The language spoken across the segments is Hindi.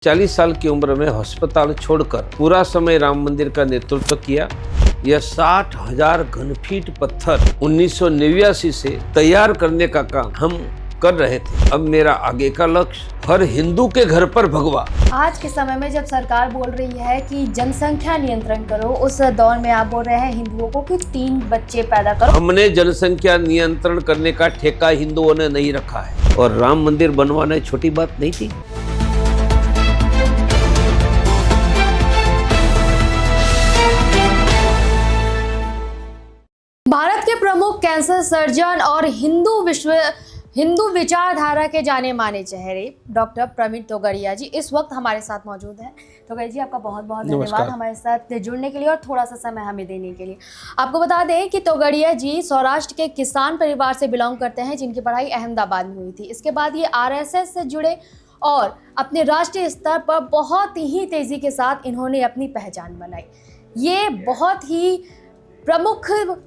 40 साल की उम्र में अस्पताल छोड़कर पूरा समय राम मंदिर का नेतृत्व किया। यह 60,000 घनफीट पत्थर 1989 से तैयार करने का काम हम कर रहे थे। अब मेरा आगे का लक्ष्य हर हिंदू के घर पर भगवा। आज के समय में जब सरकार बोल रही है कि जनसंख्या नियंत्रण करो, उस दौर में आप बोल रहे हैं हिंदुओं को कि 3 बच्चे पैदा करो। हमने जनसंख्या नियंत्रण करने का ठेका हिंदुओं ने नहीं रखा है और राम मंदिर बनवाना छोटी बात नहीं थी। भारत के प्रमुख कैंसर सर्जन और हिंदू विचारधारा के जाने माने चेहरे डॉक्टर प्रवीण तोगड़िया जी इस वक्त हमारे साथ मौजूद हैं। तोगड़िया जी, आपका बहुत बहुत धन्यवाद हमारे साथ जुड़ने के लिए और थोड़ा सा समय हमें देने के लिए। आपको बता दें कि तोगड़िया जी सौराष्ट्र के किसान परिवार से बिलोंग करते हैं, जिनकी पढ़ाई अहमदाबाद में हुई थी। इसके बाद ये आरएसएस से जुड़े और अपने राष्ट्रीय स्तर पर बहुत ही तेजी के साथ इन्होंने अपनी पहचान बनाई। ये बहुत ही प्रमुख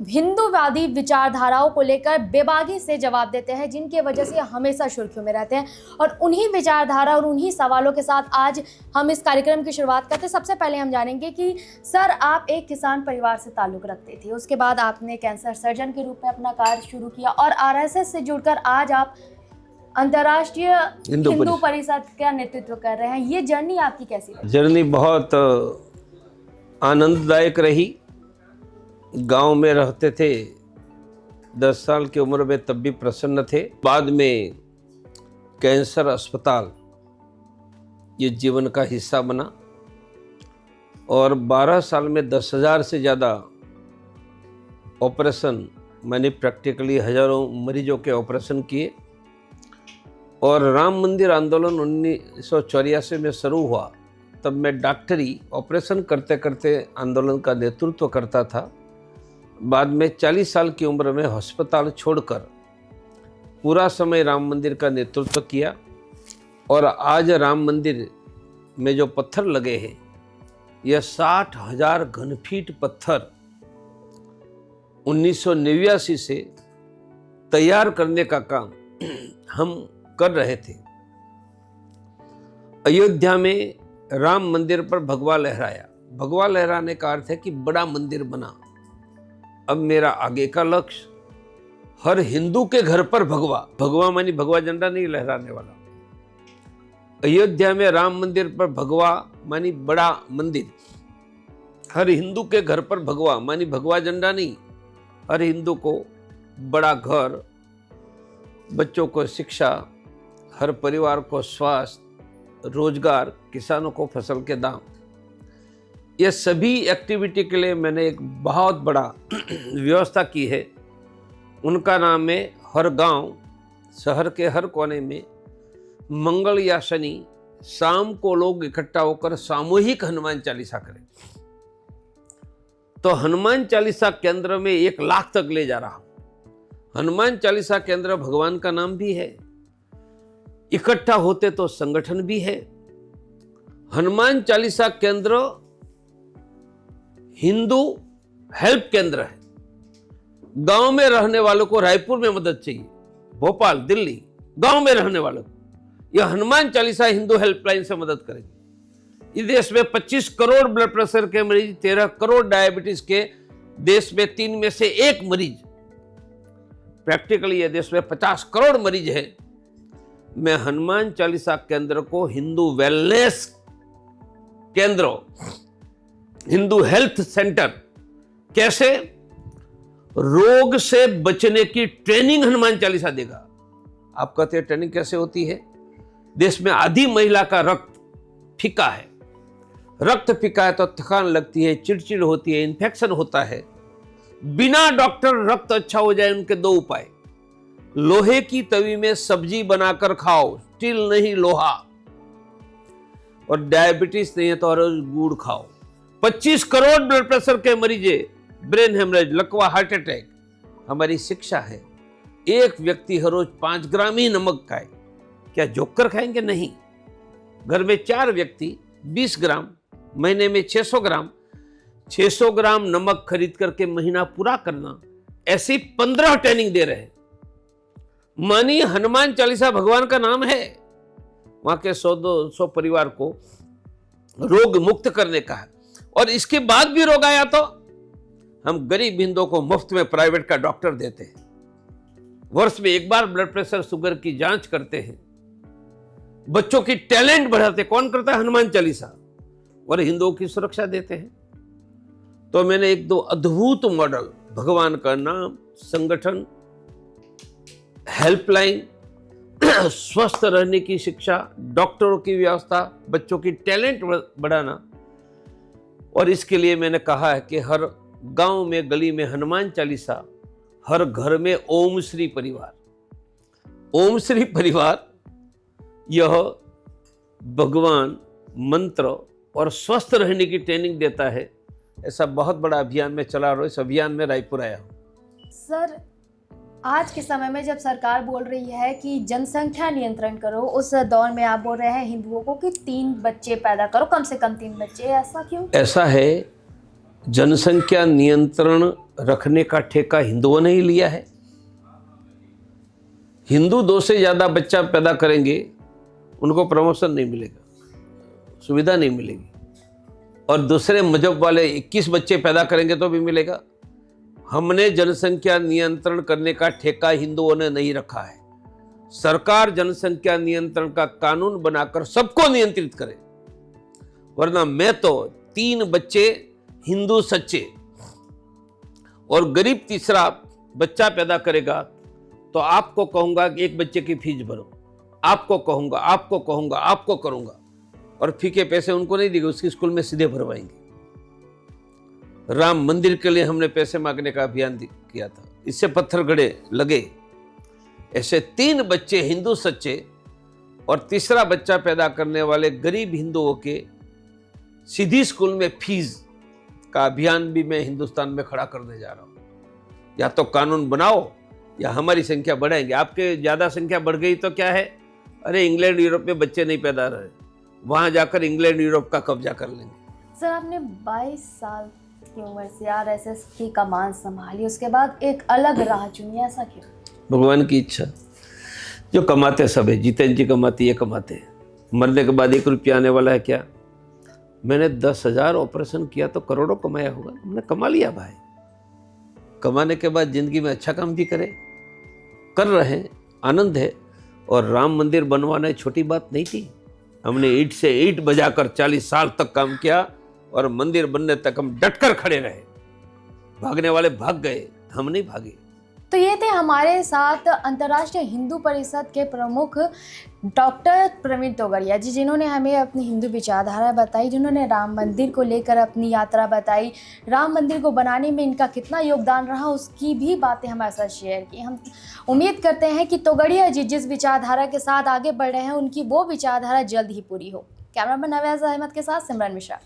हिंदूवादी विचारधाराओं को लेकर बेबाकी से जवाब देते हैं, जिनके वजह से हमेशा सुर्खियों में रहते हैं। और उन्हीं विचारधारा और उन्हीं सवालों के साथ आज हम इस कार्यक्रम की शुरुआत करते हैं। सबसे पहले हम जानेंगे कि सर, आप एक किसान परिवार से ताल्लुक़ रखते थे, उसके बाद आपने कैंसर सर्जन के रूप में अपना कार्य शुरू किया और आरएसएस से जुड़कर आज आप अंतर्राष्ट्रीय हिंदू परिषद का नेतृत्व कर रहे हैं। ये जर्नी आपकी कैसी रही? जर्नी बहुत आनंददायक रही। गांव में रहते थे, 10 साल की उम्र में, तब भी प्रसन्न थे। बाद में कैंसर अस्पताल ये जीवन का हिस्सा बना और 12 साल में 10,000 से ज़्यादा ऑपरेशन, मैंने प्रैक्टिकली हजारों मरीजों के ऑपरेशन किए। और राम मंदिर आंदोलन 1984 में शुरू हुआ, तब मैं डॉक्टरी ऑपरेशन करते करते आंदोलन का नेतृत्व करता था। बाद में 40 साल की उम्र में अस्पताल छोड़कर पूरा समय राम मंदिर का नेतृत्व किया। और आज राम मंदिर में जो पत्थर लगे हैं, यह 60,000 घनफीट पत्थर 1989 से तैयार करने का काम हम कर रहे थे। अयोध्या में राम मंदिर पर भगवा लहराया। भगवा लहराने का अर्थ है कि बड़ा मंदिर बना। अब मेरा आगे का लक्ष्य हर हिंदू के घर पर भगवा। भगवा मानी भगवा झंडा नहीं लहराने वाला। अयोध्या में राम मंदिर पर भगवा मानी बड़ा मंदिर। हर हिंदू के घर पर भगवा मानी भगवा झंडा नहीं, हर हिंदू को बड़ा घर, बच्चों को शिक्षा, हर परिवार को स्वास्थ्य, रोजगार, किसानों को फसल के दाम। ये सभी एक्टिविटी के लिए मैंने एक बहुत बड़ा व्यवस्था की है। उनका नाम है, हर गांव, शहर के हर कोने में मंगल या शनि शाम को लोग इकट्ठा होकर सामूहिक हनुमान चालीसा करें। तो हनुमान चालीसा केंद्र में 1 लाख तक ले जा रहा हूं। हनुमान चालीसा केंद्र भगवान का नाम भी है, इकट्ठा होते तो संगठन भी है। हनुमान चालीसा केंद्र हिंदू हेल्प केंद्र है। गांव में रहने वालों को रायपुर में मदद चाहिए, भोपाल, दिल्ली, गांव में रहने वालों को यह हनुमान चालीसा हिंदू हेल्पलाइन से मदद करेगी। इस देश में 25 करोड़ ब्लड प्रेशर के मरीज, 13 करोड़ डायबिटीज के, देश में 3 में से 1 मरीज, प्रैक्टिकली ये देश में 50 करोड़ मरीज है। मैं हनुमान चालीसा केंद्र को हिंदू वेलनेस केंद्र, हिंदू हेल्थ सेंटर, कैसे रोग से बचने की ट्रेनिंग हनुमान चालीसा देगा। आप कहते हैं ट्रेनिंग कैसे होती है? देश में आधी महिला का रक्त फीका है। रक्त फीका है तो थकान लगती है, चिड़चिड़ होती है, इन्फेक्शन होता है। बिना डॉक्टर रक्त अच्छा हो जाए, उनके 2 उपाय। लोहे की तवी में सब्जी बनाकर खाओ, स्टील नहीं लोहा। और डायबिटीज नहीं है तो हर रोज गुड़ खाओ। 25 करोड़ ब्लड प्रेशर के मरीजे, ब्रेन हेमरेज, लकवा, हार्ट अटैक। हमारी शिक्षा है, एक व्यक्ति हर रोज 5 ग्राम ही नमक खाए। क्या जोकर खाएंगे? नहीं। घर में 4 व्यक्ति 20 ग्राम, महीने में 600 ग्राम, 600 ग्राम नमक खरीद करके महीना पूरा करना। ऐसी 15 ट्रेनिंग दे रहे हैं। मानिए हनुमान चालीसा भगवान का नाम है, वहाँ के 100-200 परिवार को रोग मुक्त करने का है। और इसके बाद भी रोग आया तो हम गरीब हिंदुओं को मुफ्त में प्राइवेट का डॉक्टर देते हैं। वर्ष में एक बार ब्लड प्रेशर शुगर की जांच करते हैं। बच्चों की टैलेंट बढ़ाते, कौन करता है? हनुमान चालीसा। और हिंदुओं की सुरक्षा देते हैं। तो मैंने 1-2 अद्भुत मॉडल, भगवान का नाम, संगठन, हेल्पलाइन, स्वस्थ रहने की शिक्षा, डॉक्टरों की व्यवस्था, बच्चों की टैलेंट बढ़ाना। और इसके लिए मैंने कहा है कि हर गांव में, गली में हनुमान चालीसा, हर घर में ओम श्री परिवार। ओम श्री परिवार यह भगवान मंत्र और स्वस्थ रहने की ट्रेनिंग देता है। ऐसा बहुत बड़ा अभियान में चला रहा हूं। इस अभियान में रायपुर आया हूं। सर, आज के समय में जब सरकार बोल रही है कि जनसंख्या नियंत्रण करो, उस दौर में आप बोल रहे हैं हिंदुओं को कि 3 बच्चे पैदा करो, कम से कम 3 बच्चे। ऐसा क्यों? ऐसा है, जनसंख्या नियंत्रण रखने का ठेका हिंदुओं ने ही लिया है। हिंदू 2 से ज्यादा बच्चा पैदा करेंगे, उनको प्रमोशन नहीं मिलेगा, सुविधा नहीं मिलेगी। और दूसरे मजहब वाले 21 बच्चे पैदा करेंगे तो भी मिलेगा। हमने जनसंख्या नियंत्रण करने का ठेका हिंदुओं ने नहीं रखा है। सरकार जनसंख्या नियंत्रण का कानून बनाकर सबको नियंत्रित करे, वरना मैं तो 3 बच्चे हिंदू सच्चे और गरीब तीसरा बच्चा पैदा करेगा तो आपको कहूंगा कि 1 बच्चे की फीस भरो, आपको कहूंगा, आपको करूंगा। और फीके पैसे उनको नहीं देंगे, उसकी स्कूल में सीधे भरवाएंगे। राम मंदिर के लिए हमने पैसे मांगने का अभियान किया था, इससे पत्थर गड़े लगे। ऐसे 3 बच्चे हिंदू सच्चे और तीसरा बच्चा पैदा करने वाले गरीब हिंदुओं के सीधी स्कूल में फीस का अभियान भी मैं हिंदुस्तान में खड़ा करने जा रहा हूं। या तो कानून बनाओ या हमारी संख्या बढ़ाएंगे। आपके ज्यादा संख्या बढ़ गई तो क्या है? अरे इंग्लैंड यूरोप में बच्चे नहीं पैदा रहे, वहां जाकर इंग्लैंड यूरोप का कब्जा कर लेंगे। सर, आपने 22 साल की उम्र से आरएसएस की कमान संभाली, उसके बाद एक अलग राह चुनी, ऐसा क्यों? भगवान की इच्छा। जो कमाते सब है, जितेंद्र जी कमाती है, कमाते हैं। मरने के बाद 1 रुपया आने वाला है क्या? मैंने 10,000 ऑपरेशन किया तो करोड़ों कमाया होगा। हमने कमा लिया भाई। कमाने के बाद जिंदगी में अच्छा काम भी कर रहे हैं, आनंद है। और राम मंदिर बनवाना छोटी बात नहीं थी। हमने ईंट से ईंट बजाकर 40 साल तक काम किया और मंदिर बनने तक हम डटकर खड़े रहे। भागने वाले भाग गए, हम नहीं भागे। तो ये थे हमारे साथ अंतर्राष्ट्रीय हिंदू परिषद के प्रमुख डॉक्टर प्रवीण तोगड़िया जी, जिन्होंने हमें अपनी हिंदू विचारधारा बताई, जिन्होंने राम मंदिर को लेकर अपनी यात्रा बताई, राम मंदिर को बनाने में इनका कितना योगदान रहा उसकी भी बातें हमारे साथ शेयर की। हम उम्मीद करते हैं कि तोगड़िया जी जिस विचारधारा के साथ आगे बढ़ रहे हैं, उनकी वो विचारधारा जल्द ही पूरी हो। कैमरामैन नवाज़ अहमद के साथ सिमरन मिश्रा।